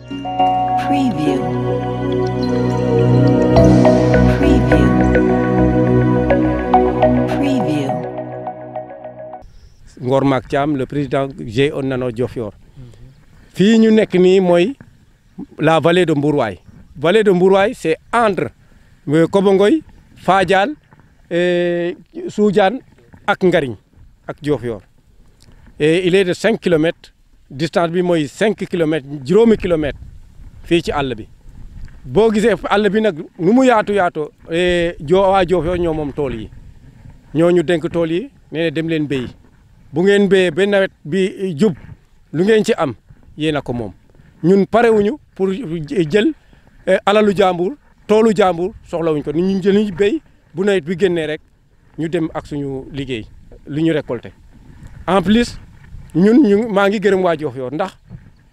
Preview. Preview. Preview. Ngor Mack Thiam, le président GIE Nanor Diofior. Fii ñu nekk nii mooy la vallée de Mbourwaay. Vallée de Mbourwaay c'est entre Kobongoy, Fadial, Soudiane ak Ngariñ ak Diofior. Et il est de 5 kilomètres, distance bi mooy 5 kilomètres, juróomi kilomètres fii ci àll bi. Boo gisee àll bi nag nu mu yaatu waa Diofior ñoo moom tool yi. ñoo ñu dénk tool yi nee na dem leen béyi. Bu ngeen béyee ba nawet bi jub lu ngeen ci am yéen a ko moom. ñun parewuñu pour jël alalu jàmbur toolu jàmbur soxlawuñ ko ñu jël ñu béy bu nawet bi génnee rek ñu dem ak suñu liggéey lu ñu récolté. En plus maa ngi gërëm waa Diofior ndax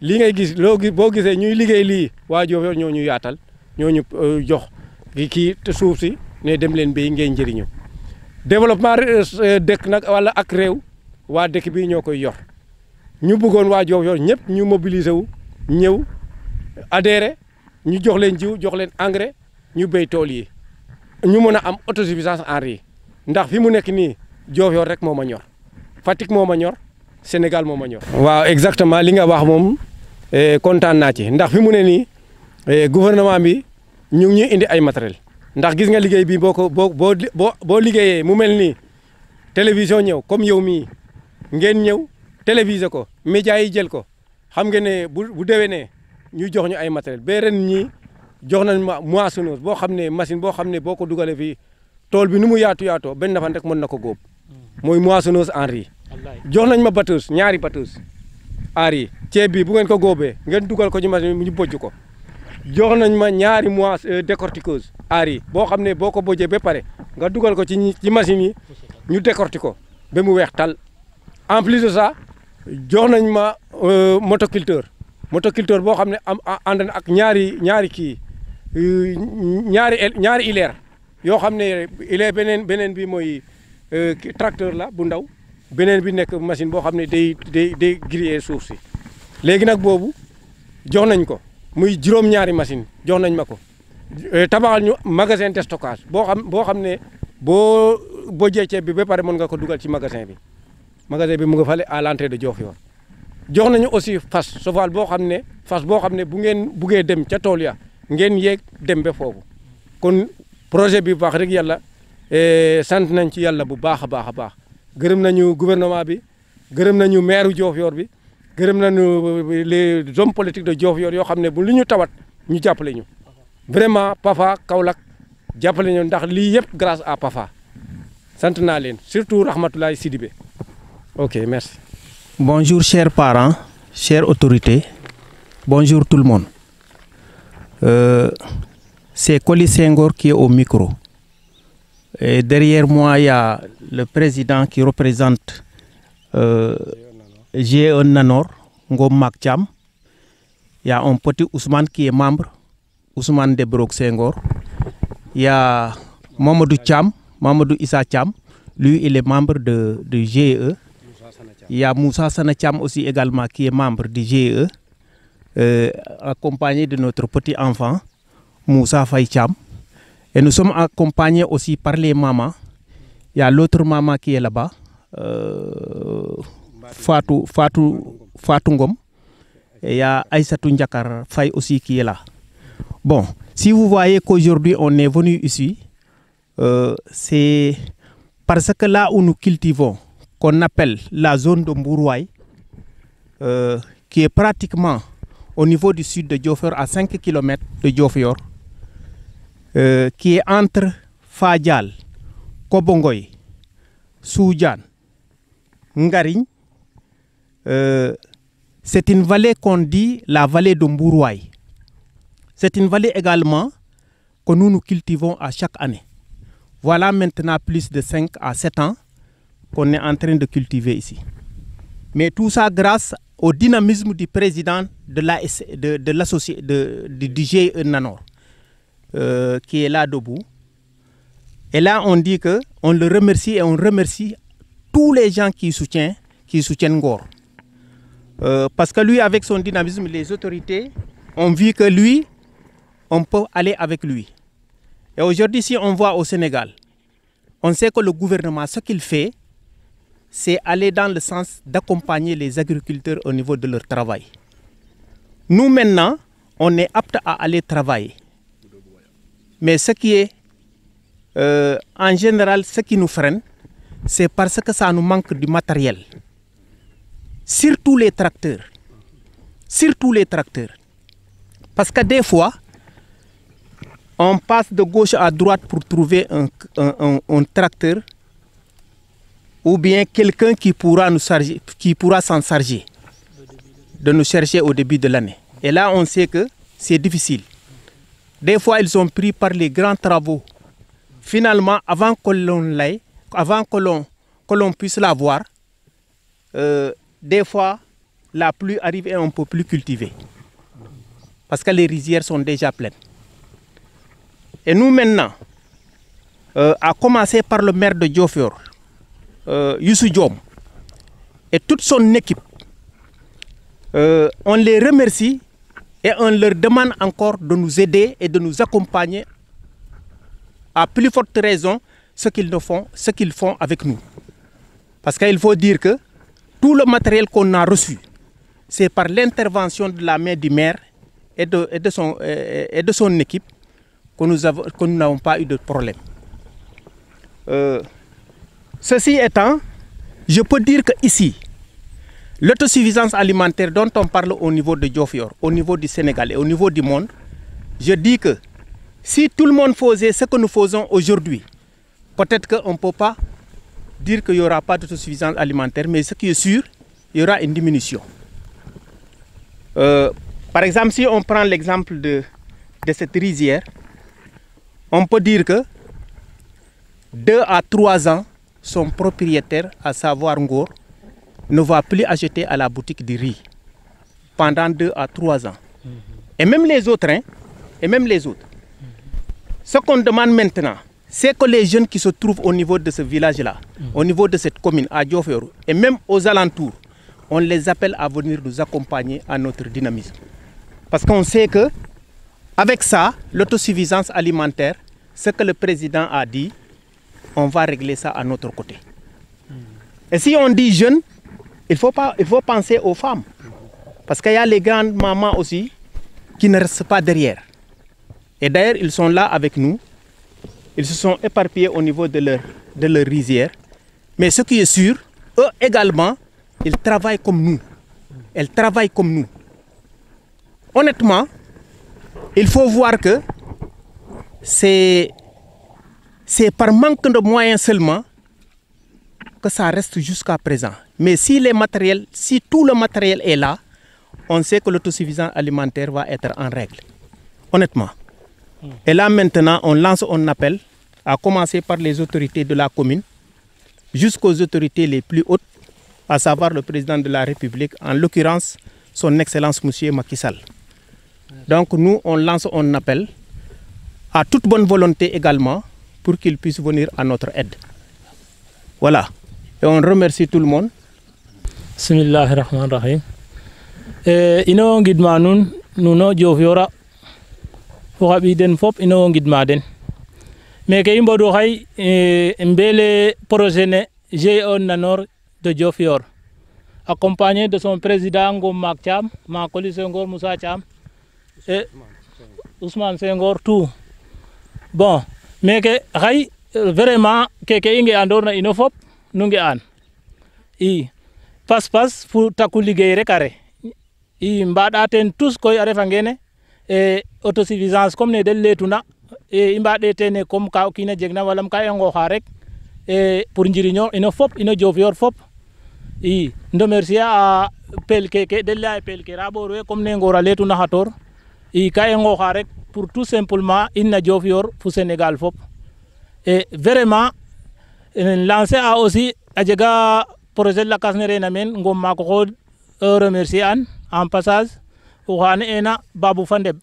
li ngay gis boo gisee ñuy liggéey lii waa Diofior ñoo ñu yaatal ñoo ñu jox kii suuf si ne dem leen béy ngeen njëriñu. Développement dëkk nag wala ak réew waa dëkk bi ñoo koy yor ñu bëggoon waa Diofior ñëpp ñu mobiliser wu ñëw adhéré ñu jox leen jiw jox leen engrais ñu béy tool yi ñu mën a am autosuffisance en riz ndax fi mu nekk nii Diofior rek moo ma ñor Fatick moo ma ñor Sénégal moo ma ñor. waaw exactement li nga wax moom kontaan naa ci ndax fi mu ne nii gouvernement bi ñu ngi ñuy indi ay matériel ndax gis nga liggéey bi boo liggéeyee mu mel nii télévision ñëw comme yow mii ngeen ñëw téléviser ko médias yi jël ko xam nga ne bu déwénee ñu jox ñu ay matériel ba ren ñii jox nañ ma moissonneuse boo xam ne machine boo xam ne boo ko dugalee fii tool bi nu mu yaatoo benn fan rek mën na ko góob mooy moissonneuse en riz. jox nañ ma batteuse ñaari batteuse en riz ceeb bi bu ngeen ko góobee ngeen dugal ko ci machine bi ñu bojj ko. jox nañ ma ñaari décortiqueuse en riz boo xam ne boo ko bojjee ba pare nga dugal ko ci machine yi ñu décortiquer ko ba mu weex tal. En plus de ça jox nañ ma motoculteur boo xam ne ànd na ak ñaari kii ñaari ileer yoo xam ne ileer beneen bi mooy tracteur la bu ndaw beneen bi nekk machine boo xam ne day griller suuf si. léegi nag boobu jox nañ ko muy juróom-ñaari machine jox nañ ma ko tabaxal ñu magasin de stockage boo xam ne boo bojjee ceeb bi ba pare mën nga ko dugal ci magasin bi. magasin bi mu nga fale à l'entrée de Diofior jox nañu aussi fas cheval boo xam ne bu ngeen buggee dem ca tool ya ngeen yéeg dem ba foofu kon projet bi wax rek yàlla sant nañ ci yàlla bu baax a baax gërëm nañu gouvernement bi gërëm nañu maire Diofior bi gërëm nañu les hommes politiques de Diofior yoo xam ne bu lu ñu tawat ñu jàppale ñu vraiment PAFA Kaolack jàppale ñu ndax lii yëpp grâce à PAFA sant naa leen surtout Rahmatoulaye Sidibé. Ok, merci. Bonjour chers parents, chères autorités, bonjour tout le monde. C'est Coly Senghor qui est au micro. Et derrière moi, il y a le président qui représente GIE Nanor, Ngor Mack Thiam. Il y a un petit Ousmane qui est membre, Ousmane Debrok Senghor. Il y a Mamadou Thiam, Mamadou Issa Thiam. Lui, il est membre de GIE. Il y a Moussa Sanacham aussi également qui est membre du GIE, accompagné de notre petit enfant, Moussa Faïcham. Et nous sommes accompagnés aussi par les mamans. Il y a l'autre maman qui est là-bas, Fatou Ngom. Et il y a Aïssatou Ndiakar Faye aussi qui est là. Bon, si vous voyez qu'aujourd'hui on est venu ici, c'est parce que là où nous cultivons, qu'on appelle la zone de Mbourwaay, qui est pratiquement au niveau du sud de Diofior, à 5 km de Diofior, qui est entre Fadial, Kobongoy, Soudiane, Ngariñ. C'est une vallée qu'on dit la vallée de Mbourwaay. C'est une vallée également que nous cultivons à chaque année. Voilà maintenant plus de 5 à 7 ans qu'on est en train de cultiver ici. Mais tout ça grâce au dynamisme du président du GIE Nanor, qui est là debout. Et là, on dit qu'on le remercie et on remercie tous les gens qui soutiennent Ngor. Parce que lui, avec son dynamisme, les autorités on vit que lui, on peut aller avec lui. Et aujourd'hui, si on voit au Sénégal, on sait que le gouvernement, ce qu'il fait, c'est aller dans le sens d'accompagner les agriculteurs au niveau de leur travail. Nous, maintenant, on est apte à aller travailler. Mais ce qui est, en général, ce qui nous freine, c'est parce que ça nous manque du matériel. Surtout les tracteurs. Surtout les tracteurs. Parce que des fois, on passe de gauche à droite pour trouver un tracteur ou bien quelqu'un qui pourra s'en charger de nous chercher au début de l'année. Et là, on sait que c'est difficile. Des fois, ils sont pris par les grands travaux. Finalement, avant que l'on puisse l'avoir, des fois, la pluie arrive et on ne peut plus cultiver. Parce que les rizières sont déjà pleines. Et nous maintenant, à commencer par le maire de Diofior, Youssou Diom, et toute son équipe, on les remercie et on leur demande encore de nous aider et de nous accompagner à plus forte raison ce qu'ils font avec nous. Parce qu'il faut dire que tout le matériel qu'on a reçu, c'est par l'intervention de la main du maire et de son équipe que nous n'avons pas eu de problème. Ceci étant, je peux dire qu'ici, l'autosuffisance alimentaire dont on parle au niveau de Diofior, au niveau du Sénégal et au niveau du monde, je dis que si tout le monde faisait ce que nous faisons aujourd'hui, peut-être qu'on ne peut pas dire qu'il n'y aura pas d'autosuffisance alimentaire, mais ce qui est sûr, il y aura une diminution. Par exemple, si on prend l'exemple de cette rizière, on peut dire que 2 à 3 ans, son propriétaire, à savoir Ngor, ne va plus acheter à la boutique du riz pendant 2 à 3 ans. Et même les autres, Ce qu'on demande maintenant, c'est que les jeunes qui se trouvent au niveau de ce village-là, au niveau de cette commune, à Diofior, et même aux alentours, on les appelle à venir nous accompagner à notre dynamisme. Parce qu'on sait que, avec ça, l'autosuffisance alimentaire, ce que le président a dit, on va régler ça à notre côté. Et si on dit jeunes, il faut penser aux femmes. Parce qu'il y a les grandes mamans aussi qui ne restent pas derrière. Et d'ailleurs, ils sont là avec nous. Ils se sont éparpillés au niveau de leur rizière. Mais ce qui est sûr, eux également, ils travaillent comme nous. Elles travaillent comme nous. Honnêtement, il faut voir que c'est par manque de moyens seulement que ça reste jusqu'à présent. Mais si tout le matériel est là, on sait que l'autosuffisance alimentaire va être en règle. Honnêtement. Et là maintenant, on lance un appel, à commencer par les autorités de la commune, jusqu'aux autorités les plus hautes, à savoir le président de la République, en l'occurrence son Excellence M. Macky Sall. Donc nous, on lance un appel à toute bonne volonté également pour qu'il puisse venir à notre aide. Voilà. Et on remercie tout le monde. Bismillahirrahmanirrahim. Ino ngidma nun nuno Diofiora fo xaɓiden fop ino ngidma den mais ke i mbodu xay mbele projet ne GIE Nanor de Diofior accompagné de son président Ngom Mak Thiam, Makoli Senghor Moussa Thiam et Ousmane Senghor tout. Bon, mais que xay vraiment keke i nge'andoor na ino fop nu nge'an i pas fu taku liggéey rek a re i mbaɗa ten tous koy a refa ngene autosuffisance comme ne den leetuna i mbaɗe tene comme ka o kiina jegna walam ka i nqooxa rek pour njiriño ino fop ino Diofior fop i remercier a pel keke den laya pel ke raɓoor we comme ne Ngor a leetuna xator i ka i nqooxa rek pour tout simplement in na Diofior fu Sénégal fop et vraiment lancer a aussi a jega projet lakas ne reena meen Ngom Maak xo remercier an en passage oxane ena Babou Fandeb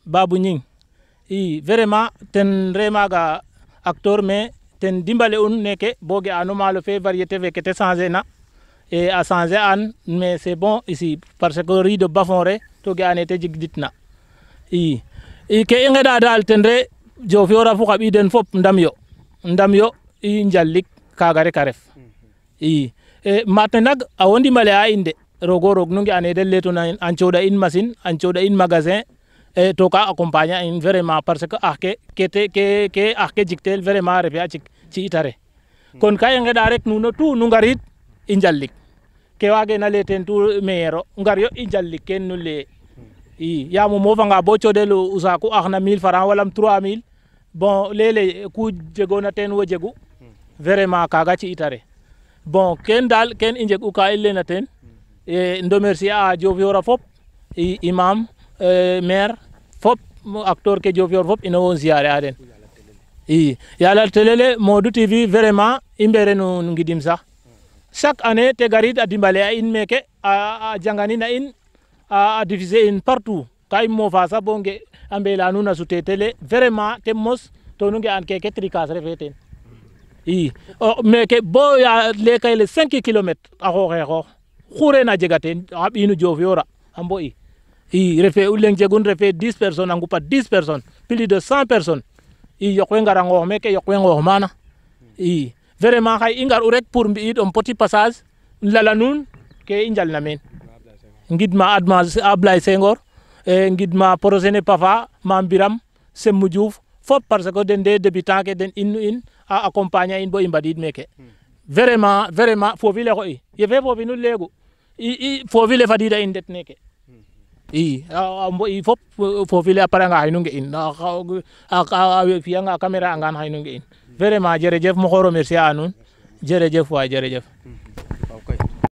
Babou Ñing i vraiment ten re maaga acteur mais ten dimbale un neke bo ge'ano maalo fe variété fe ke te changer na et a changer an mais c'est bon ici parce que riz de Bafonre to ge ane te jigditna i ke i ngeɗa dal ten re Diofior a fuxa ɓiy den fop ndam yo i njallik kaaga rek a ref i maat ne nak a wo ndimale a in de roog o roog nu nge'ane den letuna in a cooɗa in machine a cooɗa in magasin to ka accompagner a in vraiment parce que ax ke ax ke jiktel vraiment refe a cik ci itare kon ka i ngeɗa rek nuno tout nu ngarid i njallik ke wageena lay teen tout meilleur o ngar yo i njallik ken nu lay i yaam o moofanga bo cooɗel o saaku ax na 1000 francs wala 3000 bon leeg-leeg ku jegoona teen wo jegu vraiment kaaga ci itare bon ken daal ken i njeg'u ka i layna teen remercier a Diofior a fop imam maire fop acteur ke Diofior fop ino wo ziare a den i yaala télé le Modou TV vraiment i mbere no ngidim sax chaque année te garid a dimbale a in meke a janganin a in a diffuser in partout ka i moofa sax bo nge a mbela nuun a sute télé vraiment te mos to nu nge'an keke tricas refe teen i meke bo ya lekay le 5 kilomètres a xooxeexoox xu reena jega teen xa ɓiinu Diofior a mbo'i i refe o leŋ jegun refe 10 personnes a ngupa 10 personnes plus de 100 personnes i yoq we ngara ngoox meke yoq we ngoox maana i vraiment xay i ngar'u rek pour mbi'id un petit passage lala nuun ke i njalna meen ngidma Ablaye Senghor ngidma projet ne Pafa Mame Biram Semou Diouf fop parce que den de débutant ke den in a accompagner in bo i mbadiid meke vraiment foofi le xo'i yefe foofi nu leegu i foofi le fadiida in det neke i mbo'i fop foofi le a paranga xay nu nge'in a fiyanga caméra angan xay nu nge'in vraiment jerejef maxey remercier a nuun jerejef waay jerejef